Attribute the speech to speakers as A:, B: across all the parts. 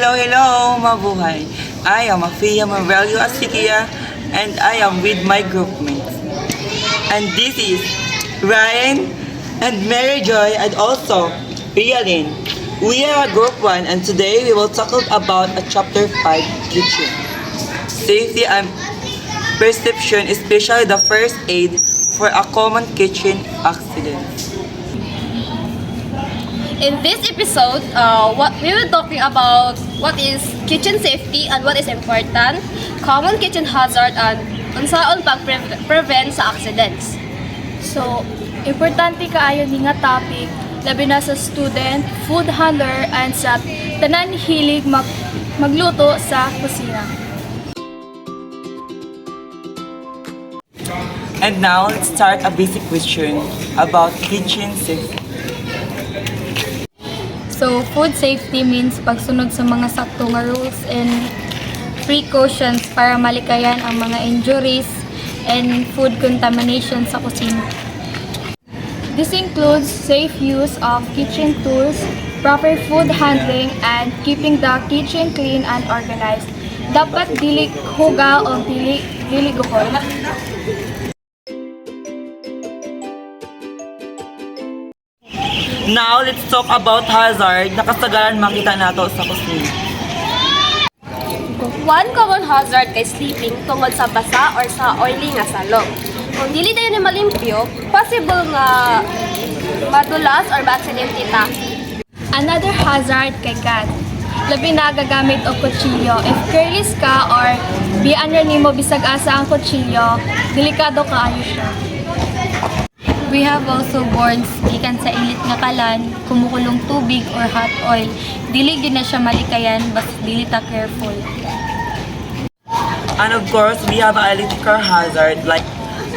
A: Hello, mabuhay. I am Afia Marvelio Asikia and I am with my groupmates. And this is Ryan and Mary Joy and also Rialyn. We are a group 1 and today we will talk about a chapter 5 kitchen. Safety and perception, especially the first aid for a common kitchen accident.
B: In this episode, what we will talking about what is kitchen safety and what is important, common kitchen hazard and unsaon pag-prevent sa accidents.
C: So, importante kaayo ni nga topic labi na sa student, food handler, and sa tanan hilig magluto sa kusina.
A: And now, let's start a basic question about kitchen safety.
C: So, food safety means pagsunod sa mga sakto nga rules and precautions para malikayan ang mga injuries and food contamination sa kusina. This includes safe use of kitchen tools, proper food handling, and keeping the kitchen clean and organized. Dapat dili hugaw o dili guhol.
A: Now, let's talk about hazard na kasagaran makita nato sa kusina.
B: One common hazard kay sleeping tungod sa basa or sa oily nga salong. Kung dili tayo ni malimpyo, possible nga madulas or ma-accidente ta.
C: Another hazard kay cat. Labi na gagamit og kutsilyo. If careless ka or bian ra nimo bisag asa ang kutsilyo, delikado kaayo siya. We have also boards gikan sa init nga kalan, kumukulong tubig or hot oil. Dili gyud na siya malikayan basta dili ta careful.
A: And of course, we have an electrical hazard like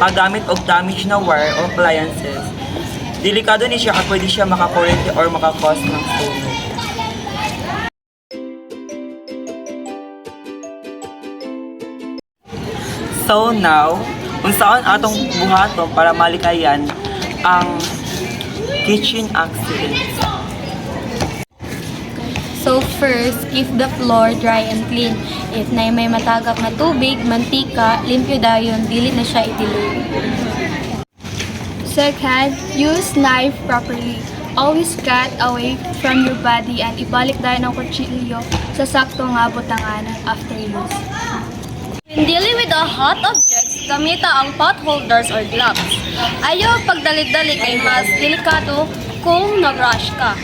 A: paggamit og damaged na wire or appliances. Delikado ni siya at pwede siya makakurente or makakause ng sunog. So now, unsaon atong buhaton para malikayan ang kitchen accidents.
C: So first, keep the floor dry and clean. If na may matagak na tubig, mantika, limpyo dayon, dili na siya itilog. Second, use knife properly. Always cut away from your body and ibalik dayon ang kutsilyo sa sakto nga butanganan after use.
B: When dealing with a hot objects, gamita ang pot holders or gloves. Ayaw pagdalit-dali kay mas delikado kung nag-rush ka.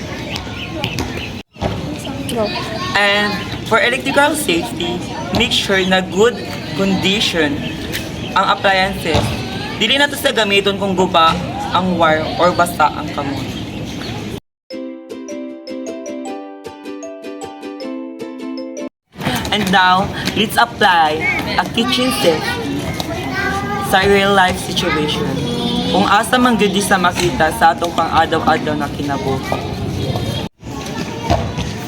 A: And for electrical safety, make sure na good condition ang appliances. Dili na to sa gamiton kung guba ang wire or basa ang kamot. And now, let's apply a kitchen safety sa real-life situation. Kung asa man gyud di sa makita sa atong pang-adlaw-adlaw na kinabuhi.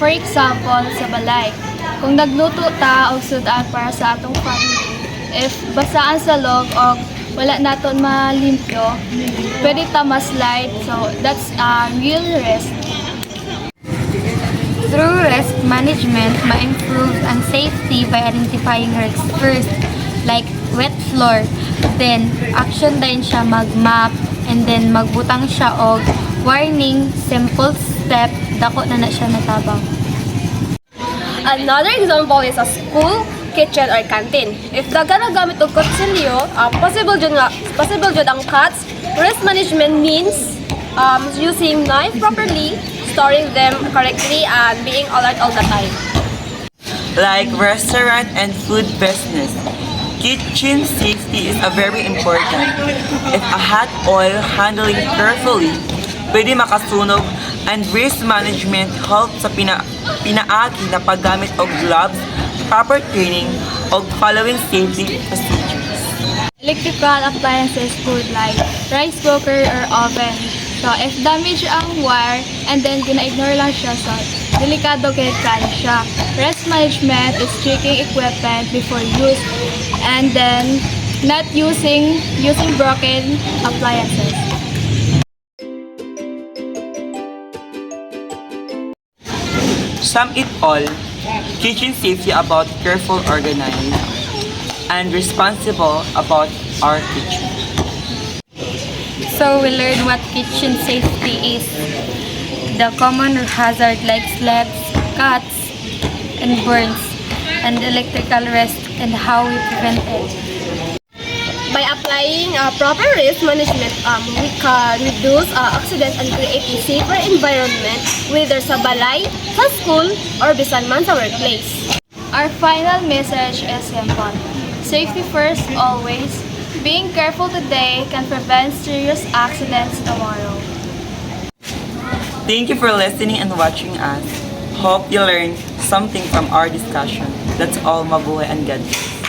C: For example, sa balay, kung nagluto ta og sudan para sa atong family, if basaan sa log o wala naton malimpyo, pwede ta ma-slide, so that's a real risk. Through risk management, ma-improve ang safety by identifying risks first, like wet floor. Then, action din siya mag-map and then magbutang siya og warning, simple step, dako na siya natabang.
B: Another example is a school, kitchen, or canteen. If daga na gamit og kutsilyo, possible jud ang cuts. Risk management means using knife properly, storing them correctly, and being alert all the time.
A: Like restaurant and food business, kitchen safety is a very important. If a hot oil handling carefully, pwede makasunog, and risk management help sa pinaagi na paggamit og gloves, proper training, og following safety procedures.
C: Electrical appliances could like rice cooker or oven. So, if damage ang wire and then gina-ignore lang siya, so delikado kay kaya siya. Risk management is checking equipment before use and then not using broken appliances.
A: Sum it all, Teaching safety about careful, organized, and responsible about our kitchen.
C: So we learned what kitchen safety is, the common hazard like slugs, cuts, and burns, and electrical risk, and how we prevent it.
B: By applying proper risk management, we can reduce accidents and create a safer environment, whether sa balay, sa school, or bisan man sa workplace.
D: Our final message is simple. Safety first, always. Being careful today can prevent serious accidents tomorrow.
A: Thank you for listening and watching us. Hope you learned something from our discussion. That's all, mabuhay and God bless.